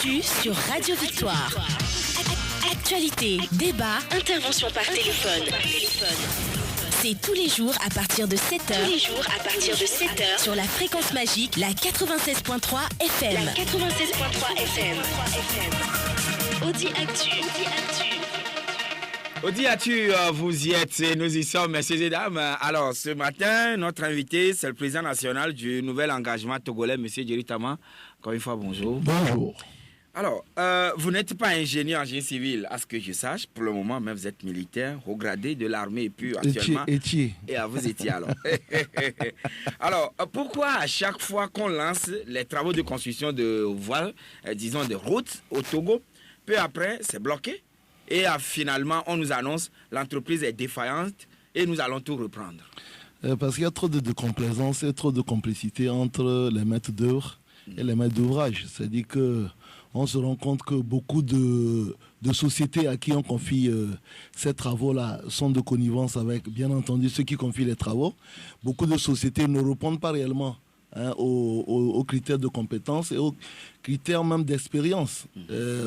Actu sur Radio Victoire. Actualité, débat, intervention par téléphone. C'est tous les jours à partir de 7h. Sur la fréquence magique, la 96.3 FM. Audi Actu. Audi Actu, vous y êtes et nous y sommes, messieurs et dames. Alors, ce matin, notre invité, c'est le président national du nouvel engagement togolais, monsieur Jerry Tama. Encore une fois, bonjour. Bonjour. Alors, vous n'êtes pas ingénieur en génie civil, à ce que je sache. Pour le moment, même vous êtes militaire, haut gradé de l'armée et puis actuellement... Étiez. Et vous étiez alors. Alors, pourquoi à chaque fois qu'on lance les travaux de construction de voies, disons de routes au Togo, peu après, c'est bloqué? Et finalement, on nous annonce l'entreprise est défaillante et nous allons tout reprendre. Parce qu'il y a trop de complaisance et trop de complicité entre les maîtres d'œuvre et les maîtres d'ouvrage. C'est-à-dire qu'on se rend compte que beaucoup de sociétés à qui on confie ces travaux-là sont de connivence avec, bien entendu, ceux qui confient les travaux. Beaucoup de sociétés ne répondent pas réellement aux critères de compétence et aux critères même d'expérience.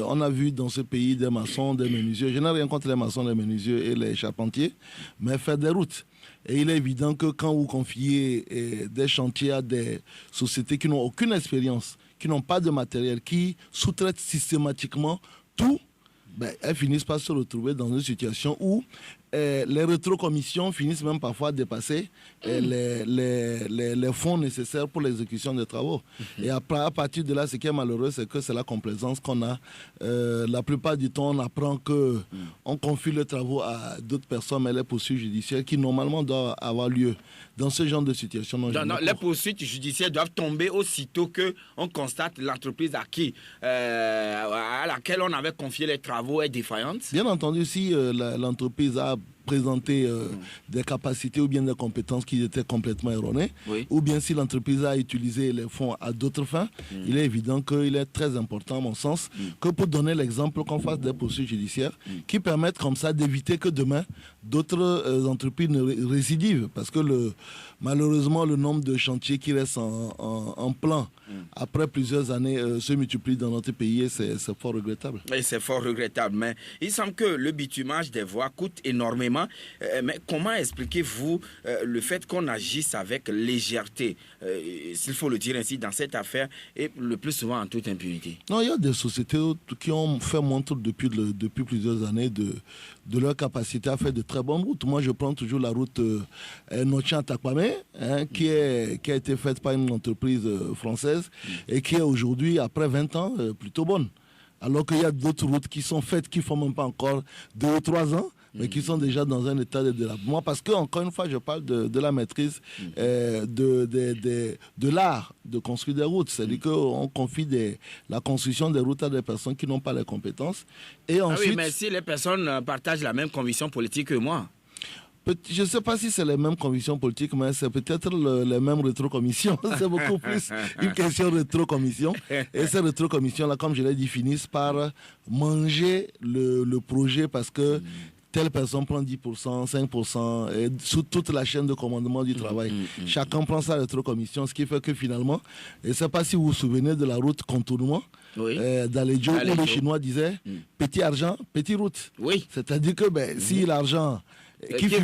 On a vu dans ce pays des maçons, des menuisiers. Je n'ai rien contre les maçons, les menuisiers et les charpentiers, mais faire des routes. Et il est évident que quand vous confiez des chantiers à des sociétés qui n'ont aucune expérience, qui n'ont pas de matériel, qui sous-traitent systématiquement tout, elles finissent par se retrouver dans une situation où les rétrocommissions finissent même parfois à dépasser les fonds nécessaires pour l'exécution des travaux. Et après, à partir de là, ce qui est malheureux, c'est que c'est la complaisance qu'on a. La plupart du temps, on apprend qu'on confie les travaux à d'autres personnes, mais les poursuites judiciaires qui normalement doivent avoir lieu dans ce genre de situation. Non, les poursuites judiciaires doivent tomber aussitôt qu'on constate l'entreprise à laquelle on avait confié les travaux est défaillante. Bien entendu, si l'entreprise a présenter des capacités ou bien des compétences qui étaient complètement erronées, ou bien si l'entreprise a utilisé les fonds à d'autres fins, il est évident qu'il est très important, à mon sens, que pour donner l'exemple, qu'on fasse des poursuites judiciaires qui permettent comme ça d'éviter que demain, d'autres entreprises ne récidivent. Parce que malheureusement, le nombre de chantiers qui restent en plan après plusieurs années se multiplie dans notre pays et c'est fort regrettable. Oui, c'est fort regrettable, mais il semble que le bitumage des voies coûte énormément. Mais comment expliquez-vous le fait qu'on agisse avec légèreté, s'il faut le dire ainsi, dans cette affaire, et le plus souvent en toute impunité? Non, il y a des sociétés qui ont fait montre depuis plusieurs années de leur capacité à faire de très bonnes routes. Moi, je prends toujours la route Nochan-Takwame, qui a été faite par une entreprise française et qui est aujourd'hui, après 20 ans, plutôt bonne. Alors qu'il y a d'autres routes qui sont faites, qui ne font même pas encore 2 ou 3 ans, mais qui sont déjà dans un état de délabrement. Parce que, encore une fois, je parle de la maîtrise de l'art de construire des routes. C'est-à-dire qu'on confie la construction des routes à des personnes qui n'ont pas les compétences. Et ensuite, oui, mais si les personnes partagent la même conviction politique que moi. Je ne sais pas si c'est les mêmes convictions politiques, mais c'est peut-être les mêmes rétrocommissions. C'est beaucoup plus une question de rétrocommission. Et ces rétrocommissions-là, comme je l'ai dit, finissent par manger le projet parce que telle personne prend 10%, 5%, et sous toute la chaîne de commandement du travail. Chacun prend sa rétrocommission, ce qui fait que finalement, je ne sais pas si vous vous souvenez de la route contournement, d'Aledjo, où les Chinois disaient petit argent, petite route. Oui. C'est-à-dire que si l'argent qui finit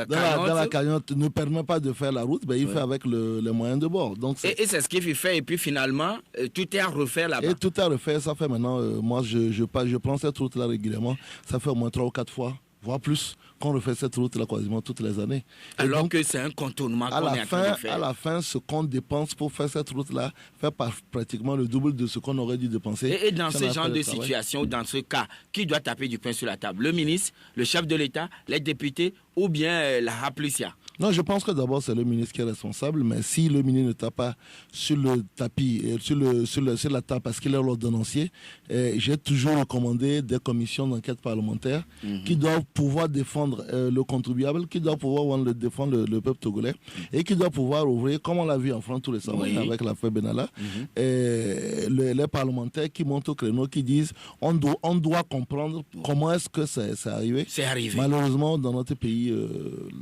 dans la cagnotte ne permet pas de faire la route, il fait avec les moyens de bord. Donc, et c'est ce qu'il fait, et puis finalement, tout est à refaire là-bas. Et tout est à refaire, ça fait maintenant, moi je prends cette route-là régulièrement, ça fait au moins 3 ou 4 fois, voire plus, qu'on refait cette route-là quasiment toutes les années. Alors donc, que c'est un contournement qu'on est en train de faire. À la fin, ce qu'on dépense pour faire cette route-là fait pratiquement le double de ce qu'on aurait dû dépenser. Et dans ce genre de situation, dans ce cas, qui doit taper du poing sur la table? Le ministre, le chef de l'État, les députés ou bien la Raplicia? Non, je pense que d'abord c'est le ministre qui est responsable, mais si le ministre ne tape pas sur le tapis, sur la table parce qu'il est l'ordonnancier, j'ai toujours recommandé des commissions d'enquête parlementaire qui doivent pouvoir défendre le contribuable, qui doit pouvoir défendre le peuple togolais et qui doit pouvoir ouvrir, comme on l'a vu en France tout récemment avec l'affaire Benalla, les parlementaires qui montent au créneau, qui disent on doit comprendre comment est-ce que c'est arrivé. C'est arrivé. Malheureusement, dans notre pays,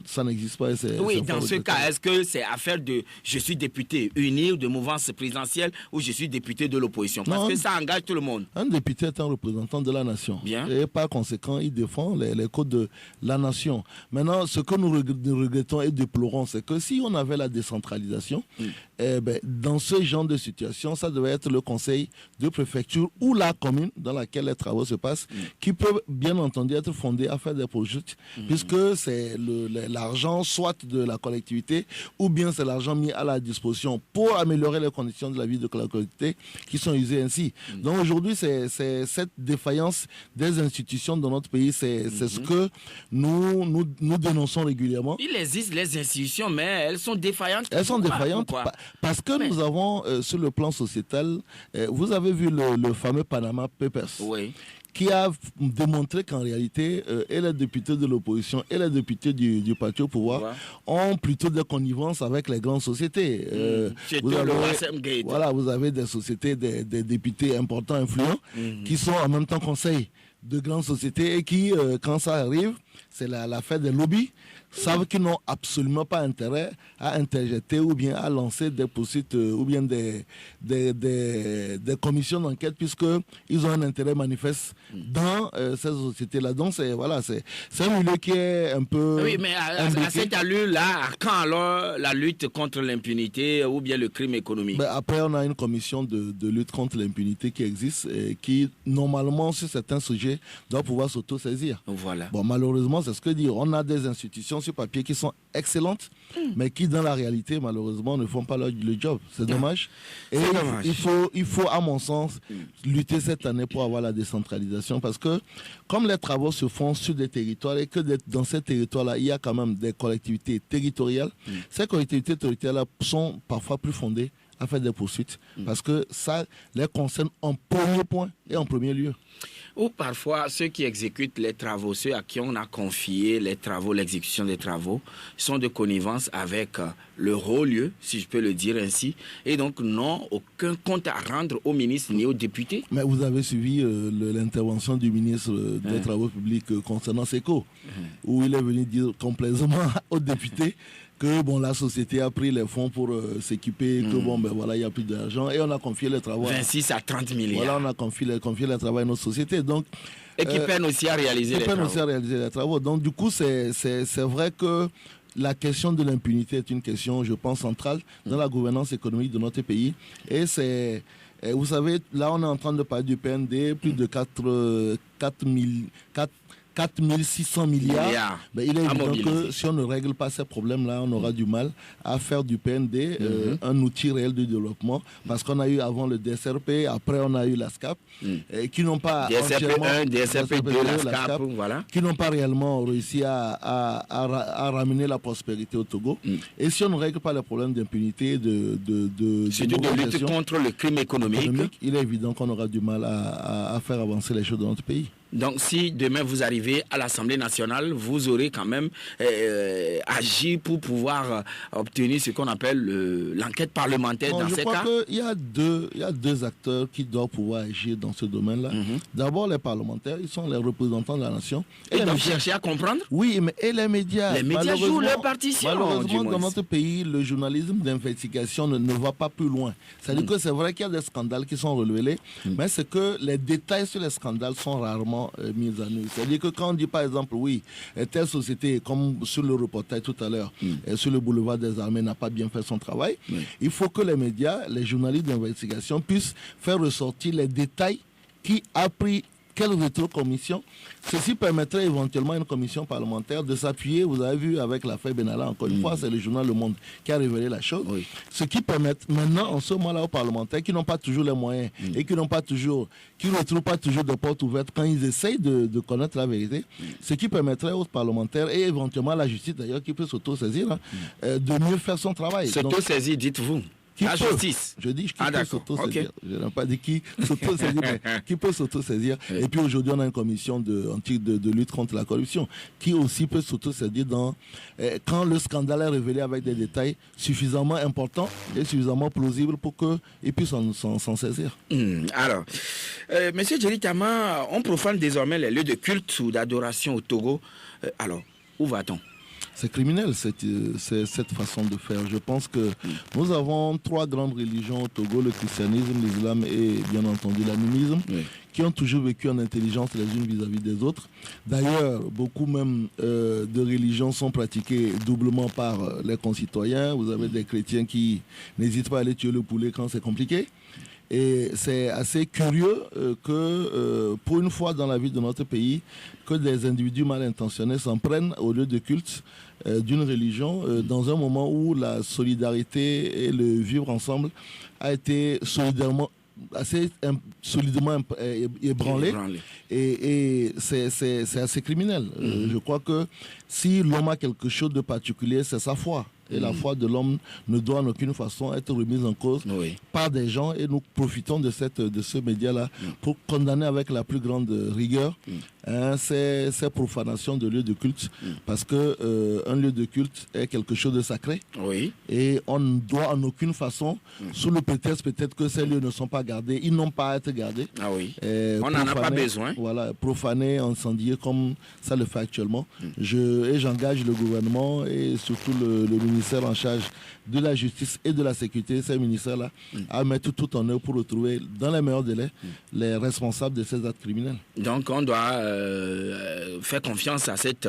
ça n'existe pas. Oui, dans ce cas, est-ce que c'est affaire de je suis député uni ou de mouvance présidentielle ou je suis député de l'opposition? Parce que ça engage tout le monde. Un député est un représentant de la nation. Bien. Et par conséquent, il défend les causes de la nation. Maintenant, ce que nous regrettons et déplorons, c'est que si on avait la décentralisation, dans ce genre de situation, ça devait être le conseil de préfecture ou la commune dans laquelle les travaux se passent, qui peut bien entendu être fondé à faire des projets, puisque c'est l'argent soit de la collectivité ou bien c'est l'argent mis à la disposition pour améliorer les conditions de la vie de la collectivité qui sont usées ainsi. Donc aujourd'hui, c'est cette défaillance des institutions dans notre pays, c'est ce que nous dénonçons régulièrement. Il existe les institutions, mais elles sont défaillantes. Elles sont défaillantes parce que nous avons, sur le plan sociétal, vous avez vu le fameux Panama Papers. Oui. Qui a démontré qu'en réalité, et les députés de l'opposition et les députés du parti au pouvoir ont plutôt des connivences avec les grandes sociétés. Vous avez des sociétés, des députés importants, influents, qui sont en même temps conseils de grandes sociétés et qui, quand ça arrive, c'est l'affaire des lobbies, savent qu'ils n'ont absolument pas intérêt à interjeter ou bien à lancer des poursuites ou bien des commissions d'enquête, puisqu'ils ont un intérêt manifeste dans ces sociétés-là. Donc, c'est un milieu qui est un peu... Oui, mais à cette allure-là, quand alors la lutte contre l'impunité ou bien le crime économique? Après, on a une commission de lutte contre l'impunité qui existe et qui, normalement, sur certains sujets, doit pouvoir s'auto-saisir. Voilà. Bon, malheureusement, c'est ce que dire. On a des institutions sur papier qui sont excellentes, mais qui, dans la réalité, malheureusement, ne font pas le job. C'est dommage. Et il faut, à mon sens, lutter cette année pour avoir la décentralisation, parce que, comme les travaux se font sur des territoires et que dans ces territoires-là, il y a quand même des collectivités territoriales, ces collectivités territoriales sont parfois plus fondées à faire des poursuites, parce que ça les concerne en premier point et en premier lieu. Ou parfois, ceux qui exécutent les travaux, ceux à qui on a confié les travaux, l'exécution des travaux, sont de connivence avec le haut lieu, si je peux le dire ainsi, et donc n'ont aucun compte à rendre au ministre ni aux députés. Mais vous avez suivi l'intervention du ministre des Travaux publics concernant SECO, où il est venu dire complaisamment aux députés que la société a pris les fonds pour s'équiper, que il n'y a plus d'argent et on a confié les travaux. 26 à 30 milliards. Voilà, on a confié les travaux à notre société. Donc, et qui peinent aussi à réaliser les travaux. Donc, du coup, c'est vrai que la question de l'impunité est une question, je pense, centrale dans la gouvernance économique de notre pays. Et vous savez, là, on est en train de parler du PND, plus de 4600 milliards. Il est évident que si on ne règle pas ces problèmes-là, on aura du mal à faire du PND un outil réel de développement, parce qu'on a eu avant le DSRP, après on a eu la SCAP, qui n'ont pas DSRP 1, DSRP 2, la SCAP, qui n'ont pas réellement réussi à ramener la prospérité au Togo. Et si on ne règle pas les problèmes d'impunité, de lutte contre le crime économique, il est évident qu'on aura du mal à faire avancer les choses dans notre pays. Donc, si demain vous arrivez à l'Assemblée nationale, vous aurez quand même agi pour pouvoir obtenir ce qu'on appelle l'enquête parlementaire dans ces cas. Je crois qu'il y a deux acteurs qui doivent pouvoir agir dans ce domaine-là. D'abord, les parlementaires, ils sont les représentants de la nation. Et ils doivent chercher à comprendre. Oui, mais et les médias. Les médias jouent leur partition. Malheureusement, dans notre pays, le journalisme d'investigation ne va pas plus loin. C'est-à-dire que c'est vrai qu'il y a des scandales qui sont relevés, mais c'est que les détails sur les scandales sont rarement mis à nu. C'est-à-dire que quand on dit par exemple, oui, telle société, comme sur le reportage tout à l'heure, sur le boulevard des Armées n'a pas bien fait son travail, il faut que les médias, les journalistes d'investigation puissent faire ressortir les détails qui a pris quelle rétro-commission. Ceci permettrait éventuellement à une commission parlementaire de s'appuyer, vous avez vu avec l'affaire Benalla, encore une fois, c'est le journal Le Monde qui a révélé la chose. Ce qui permet maintenant, en ce moment-là, aux parlementaires qui n'ont pas toujours les moyens et qui ne retrouvent pas toujours de portes ouvertes quand ils essayent de connaître la vérité, ce qui permettrait aux parlementaires et éventuellement à la justice d'ailleurs, qui peut s'auto-saisir, de mieux faire son travail. S'auto-saisir, dites-vous? La justice. Je dis qui peut s'auto-saisir. Okay. Je n'ai pas dit qui s'auto-saisir, mais qui peut s'auto-saisir. Oui. Et puis aujourd'hui, on a une commission de lutte contre la corruption qui aussi peut s'auto-saisir quand le scandale est révélé avec des détails suffisamment importants et suffisamment plausibles pour qu'ils puissent s'en saisir. Alors, Monsieur Jerry Tama, on profane désormais les lieux de culte ou d'adoration au Togo. Alors, où va-t-on? C'est criminel cette façon de faire. Je pense que nous avons 3 grandes religions au Togo, le christianisme, l'islam et bien entendu l'animisme, qui ont toujours vécu en intelligence les unes vis-à-vis des autres. D'ailleurs, beaucoup même de religions sont pratiquées doublement par les concitoyens. Vous avez des chrétiens qui n'hésitent pas à aller tuer le poulet quand c'est compliqué. Et c'est assez curieux que, pour une fois dans la vie de notre pays, que des individus mal intentionnés s'en prennent au lieu de culte d'une religion dans un moment où la solidarité et le vivre ensemble a été assez solidement ébranlé. Et c'est assez criminel. Je crois que si l'homme a quelque chose de particulier, c'est sa foi. Et la foi de l'homme ne doit en aucune façon être remise en cause par des gens. Et nous profitons de ce média-là pour condamner avec la plus grande rigueur ces profanations de lieux de culte. Parce qu'un lieu de culte est quelque chose de sacré. Et on ne doit en aucune façon, sous le prétexte peut-être que ces lieux ne sont pas gardés, ils n'ont pas à être gardés. On n'en a pas besoin. Voilà, profaner, incendier comme ça le fait actuellement. J'engage le gouvernement et surtout le ministère en charge de la justice et de la sécurité, ces ministères-là, à mettre tout en œuvre pour retrouver dans les meilleurs délais les responsables de ces actes criminels. Donc on doit faire confiance à cette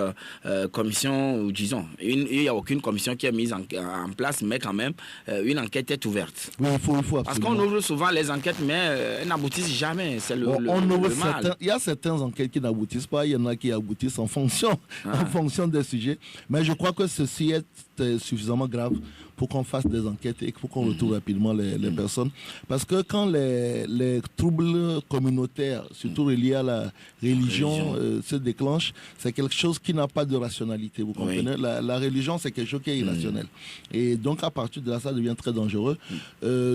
commission, disons, il n'y a aucune commission qui est mise en place, mais quand même, une enquête est ouverte. Oui, il faut absolument. Parce qu'on ouvre souvent les enquêtes, mais elles n'aboutissent jamais. C'est le mal. Il y a certaines enquêtes qui n'aboutissent pas, il y en a qui aboutissent en fonction des sujets. Mais je crois que ceci est suffisamment grave pour qu'on fasse des enquêtes et pour qu'on retrouve rapidement les personnes. Parce que quand les troubles communautaires, surtout reliés à la religion, se déclenchent, c'est quelque chose qui n'a pas de rationalité. Vous comprenez? La religion, c'est quelque chose qui est irrationnel. Et donc, à partir de là, ça devient très dangereux.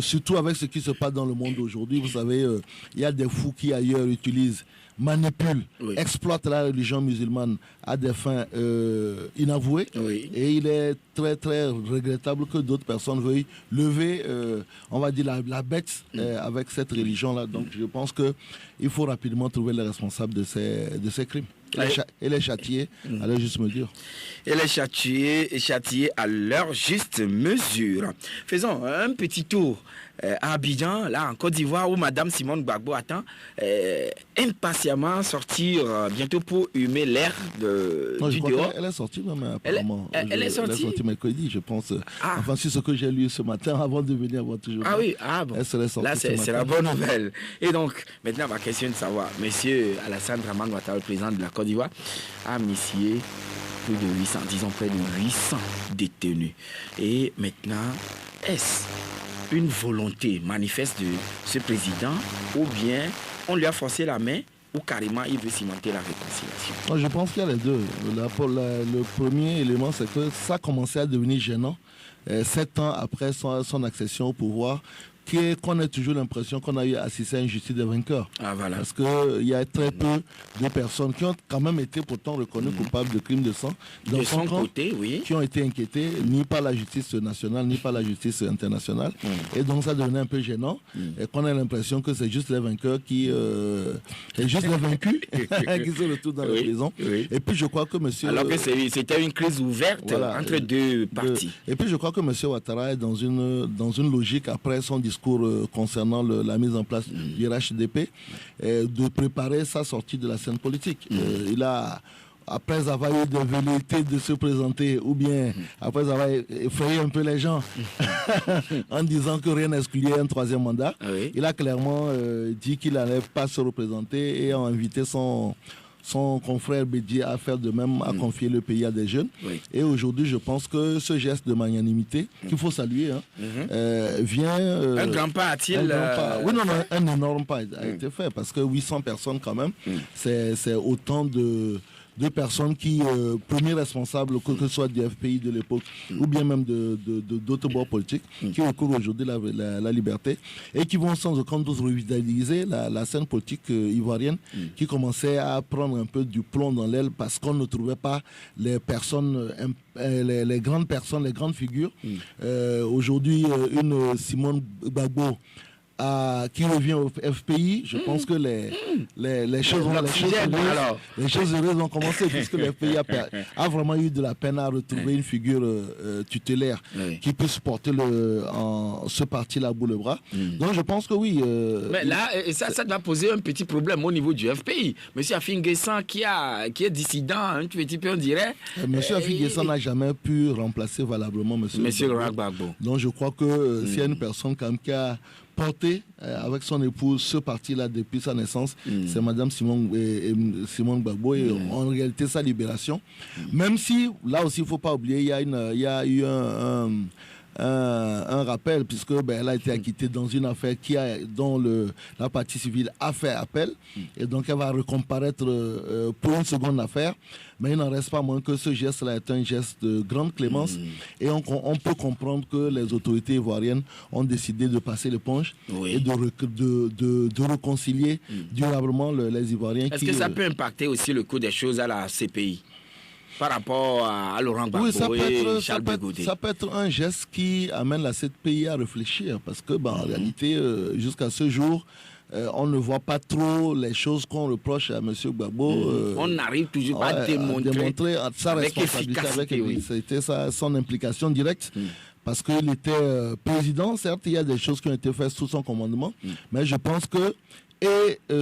Surtout avec ce qui se passe dans le monde aujourd'hui. Vous savez, il y a des fous qui ailleurs manipulent, exploitent la religion musulmane à des fins inavouées. Et il est très très regrettable que d'autres personnes veuillent lever, on va dire, la bête avec cette religion-là. Donc je pense qu'il faut rapidement trouver les responsables de ces crimes. Et les châtier à leur juste mesure. Et les châtier à leur juste mesure. Faisons un petit tour à Abidjan, là en Côte d'Ivoire, où Madame Simone Gbagbo attend impatiemment sortir bientôt pour humer l'air du dehors. Elle est sortie même apparemment. Elle est sortie mercredi, je pense. Enfin, c'est ce que j'ai lu ce matin avant de venir voir toujours. Bon. Elle serait sortie. Là, c'est la bonne nouvelle. Et donc, maintenant, ma question est de savoir, Monsieur Alassane Dramane Ouattara, le président de la Côte d'Ivoire, a amnistié plus de 800, disons près de 800 détenus. Et maintenant, est-ce une volonté manifeste de ce président ou bien on lui a forcé la main ou carrément il veut cimenter la réconciliation? Je pense qu'il y a les deux. Le premier élément, c'est que ça commençait à devenir gênant 7 ans après son accession au pouvoir, qu'on ait toujours l'impression qu'on a eu assisté à une justice des vainqueurs. Parce qu'il y a très peu de personnes qui ont quand même été pourtant reconnues coupables de crimes de sang de son côté, qui ont été inquiétées ni par la justice nationale ni par la justice internationale. Et donc ça devenait un peu gênant et qu'on a l'impression que c'est juste les vainqueurs c'est juste les vaincus qui se retrouvent dans la prison. Et puis je crois que monsieur... Alors que c'était une crise ouverte entre deux parties. Et puis je crois que monsieur Ouattara est dans une logique après son discours concernant la mise en place du RHDP, de préparer sa sortie de la scène politique. Il a, après avoir eu des velléités de se présenter, ou bien après avoir effrayé un peu les gens en disant que rien n'excluait un 3e mandat, il a clairement dit qu'il n'allait pas se représenter et a invité son confrère Bédié à faire de même, à confier le pays à des jeunes. Et aujourd'hui, je pense que ce geste de magnanimité, qu'il faut saluer, vient... un grand pas a-t-il... Oui, un énorme pas a été fait, parce que 800 personnes quand même, c'est autant de deux personnes qui, premiers responsables, que ce soit du FPI de l'époque ou bien même d'autres bords politiques, qui recourent aujourd'hui la liberté et qui vont sans aucun doute revitaliser la scène politique ivoirienne qui commençait à prendre un peu du plomb dans l'aile parce qu'on ne trouvait pas les personnes, les grandes personnes, les grandes figures. Aujourd'hui, une Simone Gbagbo qui revient au FPI, je pense que les choses heureuses ont commencé puisque le FPI a vraiment eu de la peine à retrouver une figure tutélaire qui puisse porter ce parti-là à bout le bras. Donc je pense que oui. Mais là, ça doit poser un petit problème au niveau du FPI. Monsieur Afin-Guessan qui est dissident, un petit peu on dirait. Monsieur Afin-Guessan n'a jamais pu remplacer valablement Monsieur Gbagbo. Donc je crois que s'il y a une personne quand même qui a porté avec son épouse ce parti-là depuis sa naissance, c'est Madame Simone Gbagbo et en réalité sa libération. Même si, là aussi il ne faut pas oublier, il y a eu un rappel puisque elle a été acquittée dans une affaire dont la partie civile a fait appel et donc elle va recomparaître pour une seconde affaire, mais il n'en reste pas moins que ce geste-là est un geste de grande clémence et on peut comprendre que les autorités ivoiriennes ont décidé de passer l'éponge et de réconcilier durablement les Ivoiriens. Est-ce que ça peut impacter aussi le cours des choses à la CPI par rapport à Laurent Gbagbo et Charles Ble Goude? Ça peut être un geste qui amène la CPI à réfléchir parce que en réalité, jusqu'à ce jour, on ne voit pas trop les choses qu'on reproche à M. Gbagbo. On n'arrive toujours pas à démontrer sa responsabilité avec efficacité, son implication directe. Parce qu'il était président, certes, il y a des choses qui ont été faites sous son commandement, mais je pense que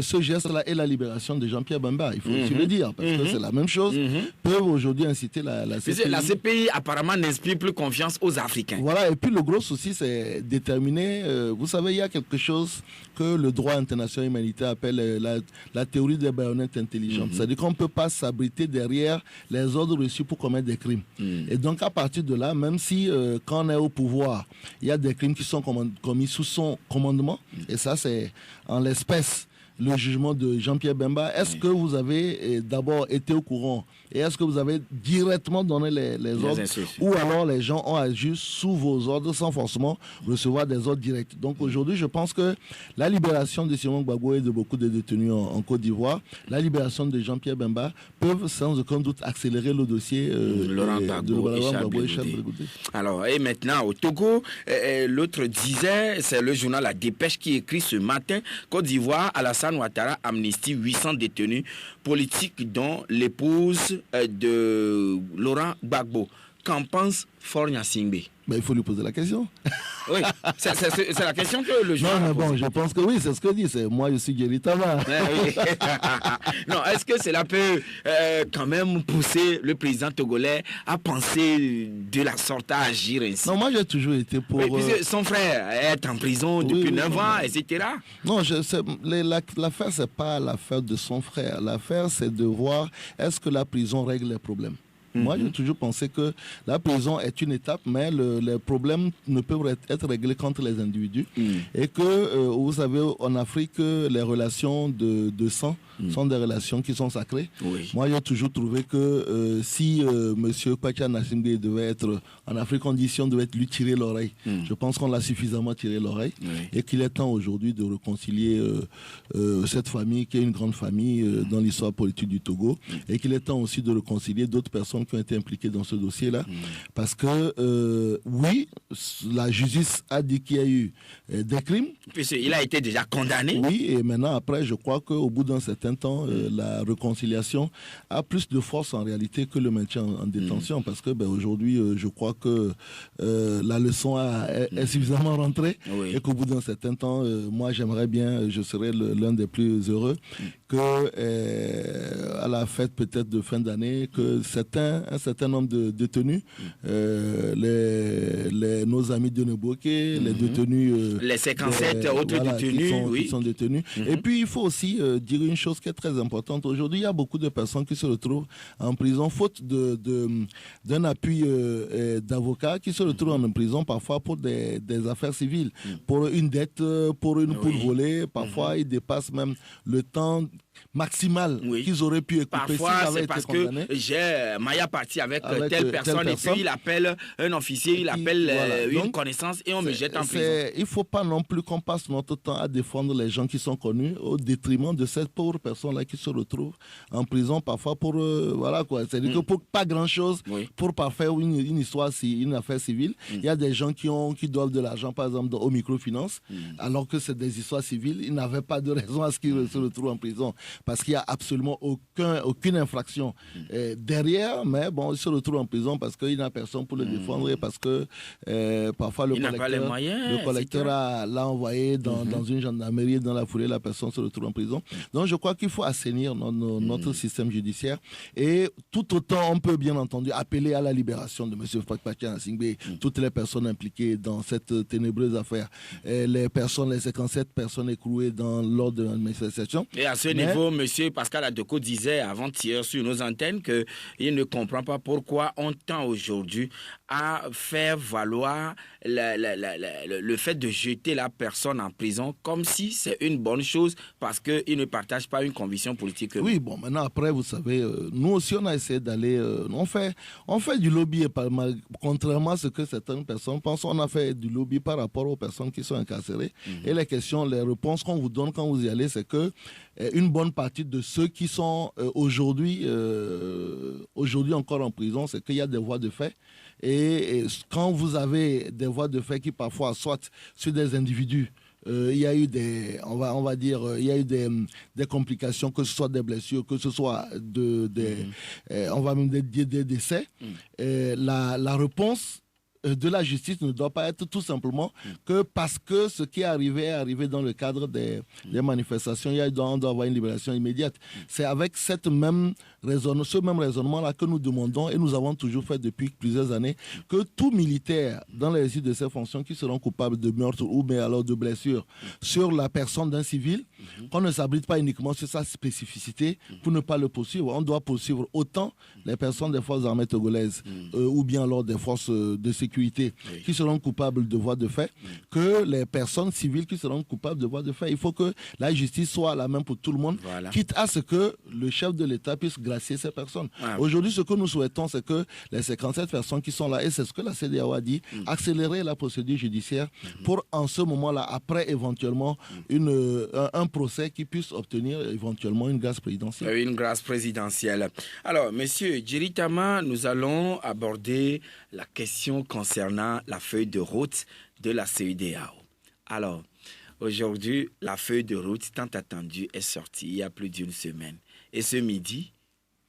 ce geste-là et la libération de Jean-Pierre Bemba, il faut aussi le dire, parce que c'est la même chose, peuvent aujourd'hui inciter la CPI. La CPI apparemment n'inspire plus confiance aux Africains. Voilà, et puis le gros souci, c'est déterminer, vous savez, il y a quelque chose que le droit international humanitaire appelle la théorie des baïonnettes intelligentes. C'est-à-dire qu'on ne peut pas s'abriter derrière les ordres reçus pour commettre des crimes. Et donc à partir de là, même si quand on est au pouvoir, il y a des crimes qui sont commis sous son commandement, et ça c'est en l'espèce le jugement de Jean-Pierre Bemba, est-ce que vous avez d'abord été au courant et est-ce que vous avez directement donné les ordres ou alors les gens ont agi sous vos ordres sans forcément recevoir des ordres directs. Donc aujourd'hui, je pense que la libération de Simone Gbagbo et de beaucoup de détenus en Côte d'Ivoire, la libération de Jean-Pierre Bemba peuvent sans aucun doute accélérer le dossier Laurent Gbagbo et Charles Ble Goude. Alors, et maintenant au Togo, l'autre disait, c'est le journal La Dépêche qui écrit ce matin, Côte d'Ivoire, Alassane Ouattara amnistie 800 détenus politiques dont l'épouse de Laurent Gbagbo. Qu'en pense Faure Gnassingbé? Il faut lui poser la question. Oui, c'est la question que le journal a posée. Je pense que oui, c'est ce que dit. Moi, je suis Guéry Tama. Non, est-ce que cela peut quand même pousser le président togolais à penser de la sorte, à agir ainsi? Non, moi, j'ai toujours été pour... puisque son frère est en prison depuis 9 ans, etc. Non, l'affaire, ce n'est pas l'affaire de son frère. L'affaire, c'est de voir est-ce que la prison règle les problèmes. Moi, j'ai toujours pensé que la prison est une étape, mais les problèmes ne peuvent être réglés qu'entre les individus. Et que, vous savez, en Afrique, les relations de sang sont des relations qui sont sacrées. Moi, j'ai toujours trouvé que si M. Kwacha Gnassingbé devait être en Afrique, on dit si on devait lui tirer l'oreille. Je pense qu'on l'a suffisamment tiré l'oreille et qu'il est temps aujourd'hui de réconcilier cette famille qui est une grande famille dans l'histoire politique du Togo et qu'il est temps aussi de réconcilier d'autres personnes qui ont été impliquées dans ce dossier-là. Parce que, oui, la justice a dit qu'il y a eu des crimes. Il a été déjà condamné. Oui, et maintenant, après, je crois qu'au bout d'un certain temps, la réconciliation a plus de force en réalité que le maintien en détention. Parce que aujourd'hui, je crois que la leçon est suffisamment rentrée et qu'au bout d'un certain temps, moi, j'aimerais bien, je serais l'un des plus heureux que à la fête peut-être de fin d'année, que certains un certain nombre de détenus, nos amis de Neboké, les détenus... les 57 autres détenus, qui sont détenus. Et puis, il faut aussi dire une chose qui est très importante. Aujourd'hui, il y a beaucoup de personnes qui se retrouvent en prison, faute d'un appui d'avocats, qui se retrouvent en prison parfois pour des affaires civiles, pour une dette, pour voler. Parfois, ils dépassent même le temps maximal qu'ils auraient pu écouper. Parfois, c'est parce que j'ai Maya parti avec telle personne et puis il appelle un officier, il appelle une connaissance et on me jette en prison. Il ne faut pas non plus qu'on passe notre temps à défendre les gens qui sont connus au détriment de cette pauvre personne-là qui se retrouve en prison parfois pour c'est-à-dire que pour pas grand-chose, pour pas faire une histoire, une affaire civile. Il y a des gens qui doivent de l'argent, par exemple, aux microfinances, alors que c'est des histoires civiles. Ils n'avaient pas de raison à ce qu'ils se retrouvent en prison parce qu'il n'y a absolument aucune infraction derrière, mais bon, ils se retrouvent en prison parce qu'il n'y a personne pour le défendre et parce que parfois le collecteur l'a envoyé dans une gendarmerie, dans la foulée, la personne se retrouve en prison. Donc je crois qu'il faut assainir notre système judiciaire et tout autant on peut bien entendu appeler à la libération de M. Fakpakian Singbe, toutes les personnes impliquées dans cette ténébreuse affaire, les 57 personnes écrouées lors de la manifestation. Et à ce niveau, M. Pascal Adoko disait avant-hier sur nos antennes qu'il ne comprend pas pourquoi on tend aujourd'hui à faire valoir le fait de jeter la personne en prison comme si c'est une bonne chose parce qu'il ne partage pas une conviction politique. Oui, bon, maintenant après, vous savez, nous aussi on a essayé d'aller, on fait du lobby, contrairement à ce que certaines personnes pensent, on a fait du lobby par rapport aux personnes qui sont incarcérées. Et les réponses qu'on vous donne quand vous y allez, c'est que une bonne partie de ceux qui sont aujourd'hui encore en prison, c'est qu'il y a des voies de fait. Et quand vous avez des voies de fait qui parfois soit sur des individus, il y a eu des complications, que ce soit des blessures, que ce soit on va même dire des décès. La réponse de la justice ne doit pas être tout simplement que parce que ce qui est arrivé dans le cadre des manifestations, on doit avoir une libération immédiate. C'est avec ce même raisonnement-là que nous demandons, et nous avons toujours fait depuis plusieurs années, que tout militaire dans l'exercice de ses fonctions qui seront coupables de meurtre ou bien alors de blessure sur la personne d'un civil, qu'on ne s'abrite pas uniquement sur sa spécificité pour ne pas le poursuivre. On doit poursuivre autant les personnes des forces armées togolaises ou bien alors des forces de sécurité qui seront coupables de voies de fait que les personnes civiles qui seront coupables de voies de fait. Il faut que la justice soit la même pour tout le monde, quitte à ce que le chef de l'État puisse gracier ces personnes. Aujourd'hui, ce que nous souhaitons, c'est que les 57 personnes qui sont là, et c'est ce que la CEDEAO a dit, accélérer la procédure judiciaire pour en ce moment-là, après éventuellement un procès qui puisse obtenir éventuellement une grâce présidentielle. Une grâce présidentielle. Alors, monsieur Djiritama, nous allons aborder la question concernant la feuille de route de la CEDEAO. Alors, aujourd'hui, la feuille de route tant attendue est sortie il y a plus d'une semaine. Et ce midi,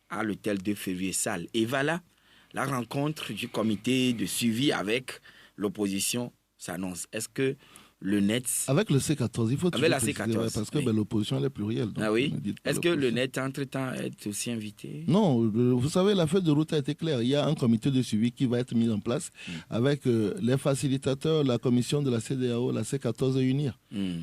à l'hôtel de Février-Salle, et voilà, la rencontre du comité de suivi avec l'opposition s'annonce. Est-ce que le NET... Avec le C14, il faut toujours avec la C14, parce que l'opposition elle est plurielle. Donc oui. Est-ce que le NET, entre-temps, est aussi invité? Non, vous savez, la feuille de route a été claire. Il y a un comité de suivi qui va être mis en place avec les facilitateurs, la commission de la CEDEAO, la C14 et UNIR.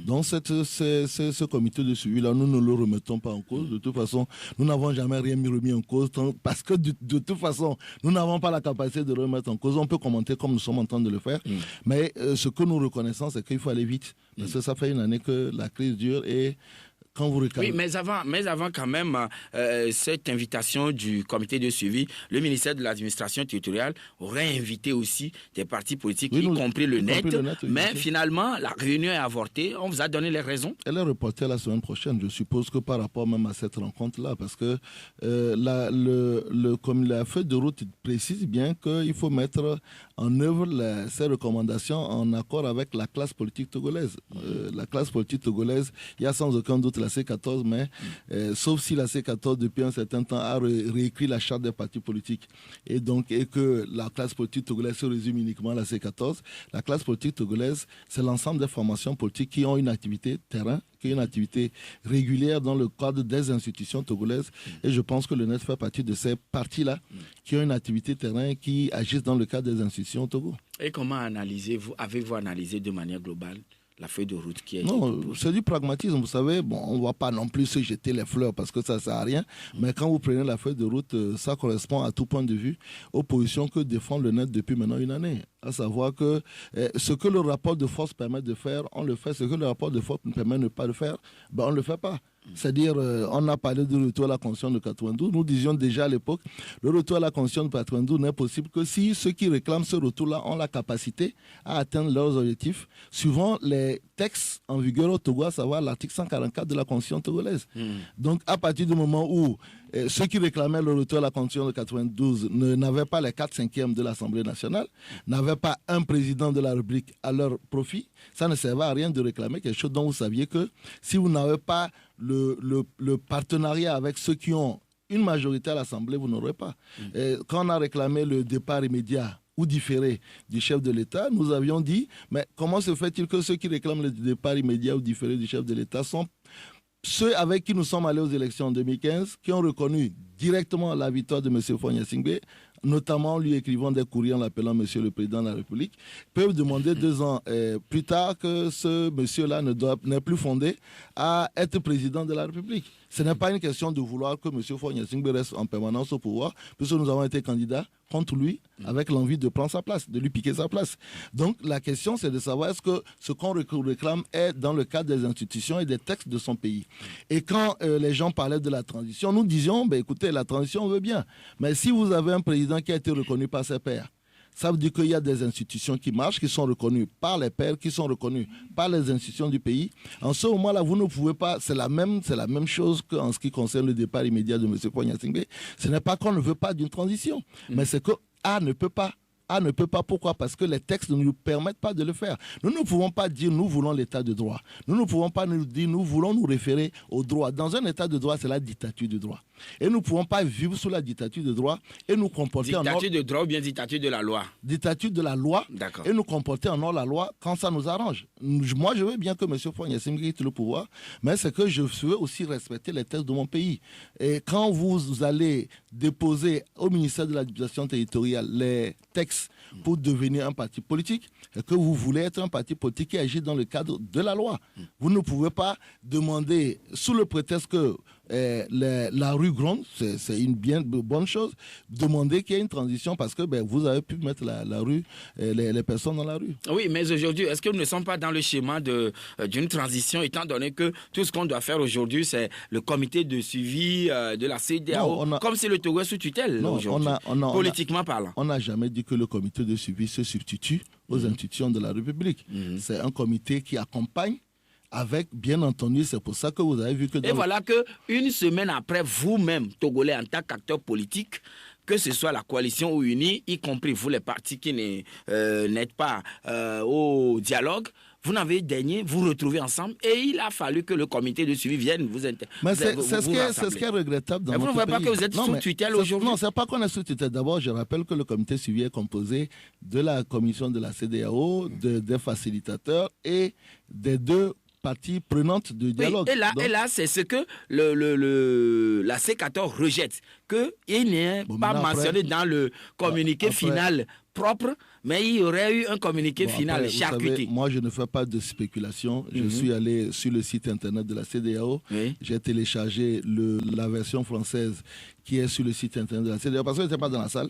Donc ce comité de suivi-là, nous ne le remettons pas en cause. De toute façon, nous n'avons jamais rien remis en cause parce que de toute façon, nous n'avons pas la capacité de le remettre en cause. On peut commenter comme nous sommes en train de le faire. Mais ce que nous reconnaissons, c'est qu'il faut aller vite. Parce que ça fait une année que la crise dure et quand vous regardez... Oui, mais avant quand même cette invitation du comité de suivi, le ministère de l'administration territoriale aurait invité aussi des partis politiques, y compris le NET. Mais finalement, la réunion est avortée. On vous a donné les raisons. Elle est reportée la semaine prochaine. Je suppose que par rapport même à cette rencontre-là, parce que la feuille de route précise bien qu'il faut mettre en œuvre ces recommandations en accord avec la classe politique togolaise. La classe politique togolaise, il y a sans aucun doute la C14, mais sauf si la C14 depuis un certain temps a réécrit la charte des partis politiques et que la classe politique togolaise se résume uniquement à la C14, la classe politique togolaise, c'est l'ensemble des formations politiques qui ont une activité terrain, qui est une activité régulière dans le cadre des institutions togolaises. Et je pense que le net fait partie de ces parties-là qui ont une activité terrain, qui agissent dans le cadre des institutions au Togo. Et comment avez-vous analysé de manière globale la feuille de route qui a été Non, proposée? c'est du pragmatisme. Vous savez, bon, on ne va pas non plus se jeter les fleurs parce que ça ne sert à rien. Mais quand vous prenez la feuille de route, ça correspond à tout point de vue aux positions que défend le net depuis maintenant une année. À savoir que ce que le rapport de force permet de faire, on le fait. Ce que le rapport de force ne permet de pas le faire, ben, on ne le fait pas. C'est-à-dire, on a parlé du retour à la Constitution de 92. Nous disions déjà à l'époque, le retour à la Constitution de 92 n'est possible que si ceux qui réclament ce retour-là ont la capacité à atteindre leurs objectifs, suivant les textes en vigueur au Togo, à savoir l'article 144 de la Constitution togolaise. Donc, à partir du moment où ceux qui réclamaient le retour à la Constitution de 92 n'avaient pas les 4/5 de l'Assemblée nationale, n'avaient pas un président de la République à leur profit, ça ne servait à rien de réclamer quelque chose dont vous saviez que si vous n'avez pas le partenariat avec ceux qui ont une majorité à l'Assemblée, vous n'aurez pas. Quand on a réclamé le départ immédiat ou différé du chef de l'État, nous avions dit, mais comment se fait-il que ceux qui réclament le départ immédiat ou différé du chef de l'État sont ceux avec qui nous sommes allés aux élections en 2015, qui ont reconnu directement la victoire de M. Fonya Singbe, notamment lui écrivant des courriers en l'appelant Monsieur le Président de la République, peuvent demander 2 ans plus tard que ce monsieur-là n'est plus fondé à être président de la République. Ce n'est pas une question de vouloir que M. Fonya Singbe reste en permanence au pouvoir, puisque nous avons été candidats contre lui avec l'envie de prendre sa place, de lui piquer sa place. Donc la question, c'est de savoir est-ce que ce qu'on réclame est dans le cadre des institutions et des textes de son pays. Et quand les gens parlaient de la transition, nous disions, ben, écoutez, la transition, on veut bien. Mais si vous avez un président qui a été reconnu par ses pairs, ça veut dire qu'il y a des institutions qui marchent, qui sont reconnues par les pairs, qui sont reconnues par les institutions du pays. En ce moment-là, vous ne pouvez pas, c'est la même chose qu'en ce qui concerne le départ immédiat de M. Fonya Singbe. Ce n'est pas qu'on ne veut pas d'une transition, mais c'est que A ne peut pas. A ne peut pas. Pourquoi? Parce que les textes ne nous permettent pas de le faire. Nous ne pouvons pas dire nous voulons l'état de droit. Nous ne pouvons pas nous dire nous voulons nous référer au droit. Dans un état de droit, c'est la dictature du droit. Et nous ne pouvons pas vivre sous la dictature du droit et nous comporter en dictature de droit ou bien dictature de la loi? Dictature de la loi. D'accord. Et nous comporter en hors la loi quand ça nous arrange. Moi, je veux bien que M. Fonya Singbe quitte le pouvoir, mais c'est que je veux aussi respecter les textes de mon pays. Et quand vous allez déposer au ministère de l'Administration territoriale les textes pour devenir un parti politique, et que vous voulez être un parti politique qui agit dans le cadre de la loi, vous ne pouvez pas demander, sous le prétexte que la rue gronde, c'est une bien bonne chose, demander qu'il y ait une transition parce que vous avez pu mettre la rue, les personnes dans la rue. Oui, mais aujourd'hui, est-ce que nous ne sommes pas dans le schéma d'une transition, étant donné que tout ce qu'on doit faire aujourd'hui, c'est le comité de suivi de la CEDEAO, comme c'est le Togo sous tutelle aujourd'hui, politiquement parlant? On n'a jamais dit que le comité de suivi se substitue aux institutions de la République. C'est un comité qui accompagne avec, bien entendu, c'est pour ça que vous avez vu que... Et voilà qu'une semaine après, vous-même, Togolais, en tant qu'acteur politique, que ce soit la coalition ou unie, y compris vous, les partis qui n'êtes pas au dialogue, vous n'avez daigné vous retrouver ensemble et il a fallu que le comité de suivi vienne vous rassembler. Mais c'est ce qui est regrettable dans notre pays. Vous ne voyez pas que vous êtes sous tutelle aujourd'hui? Non, ce n'est pas qu'on est sous tutelle. D'abord, je rappelle que le comité de suivi est composé de la commission de la CEDEAO, des facilitateurs et des 2 parties prenantes de dialogue. Oui, et là, c'est ce que la C14 rejette, qu'il n'est pas mentionné dans le communiqué final propre, mais il y aurait eu un communiqué final charcuté. Moi, je ne fais pas de spéculation. Je suis allé sur le site internet de la CEDEAO. J'ai téléchargé la version française qui est sur le site internet de la CEDEAO parce que je n'étais pas dans la salle.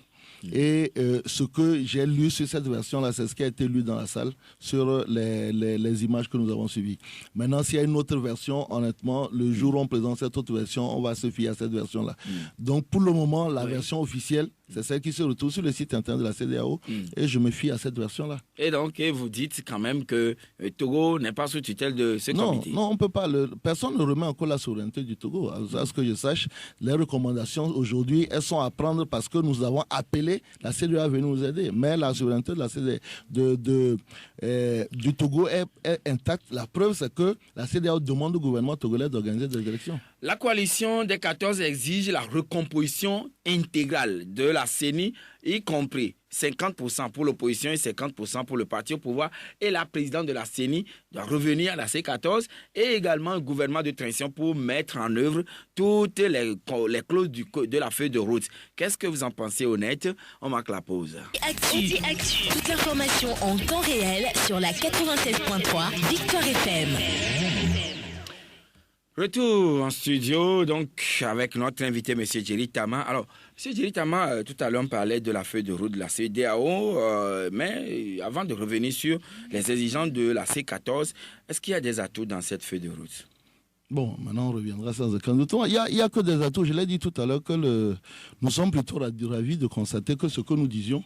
Et ce que j'ai lu sur cette version-là, c'est ce qui a été lu dans la salle sur les images que nous avons suivies. Maintenant, s'il y a une autre version, honnêtement, le jour où on présente cette autre version, on va se fier à cette version-là. Donc, pour le moment, la version officielle, c'est celle qui se retrouve sur le site internet de la CEDEAO et je me fie à cette version-là. Et donc, vous dites quand même que Togo n'est pas sous tutelle de ce comité? Non, on ne peut pas. Personne ne remet encore la souveraineté du Togo. À ce que je sache, les recommandations aujourd'hui, elles sont à prendre parce que nous avons appelé la CEDEAO à venir nous aider. Mais la souveraineté de la CEDEAO, du Togo est intacte. La preuve, c'est que la CEDEAO demande au gouvernement togolais d'organiser des élections. La coalition des 14 exige la recomposition intégrale de la CENI, y compris 50% pour l'opposition et 50% pour le parti au pouvoir, et la présidente de la CENI doit revenir à la C14 et également un gouvernement de transition pour mettre en œuvre toutes les clauses de la feuille de route. Qu'est-ce que vous en pensez, honnête? On marque la pause. Actu. Toute l'information en temps réel sur la 87.3 Victoire FM. Retour en studio, donc, avec notre invité, M. Djeri Tama. Alors, M. Djeri Tama, tout à l'heure, on parlait de la feuille de route de la CEDEAO, mais avant de revenir sur les exigences de la C14, est-ce qu'il y a des atouts dans cette feuille de route? Bon, maintenant on reviendra sans aucun doute. Il y a que des atouts. Je l'ai dit tout à l'heure que nous sommes plutôt ravis de constater que ce que nous disions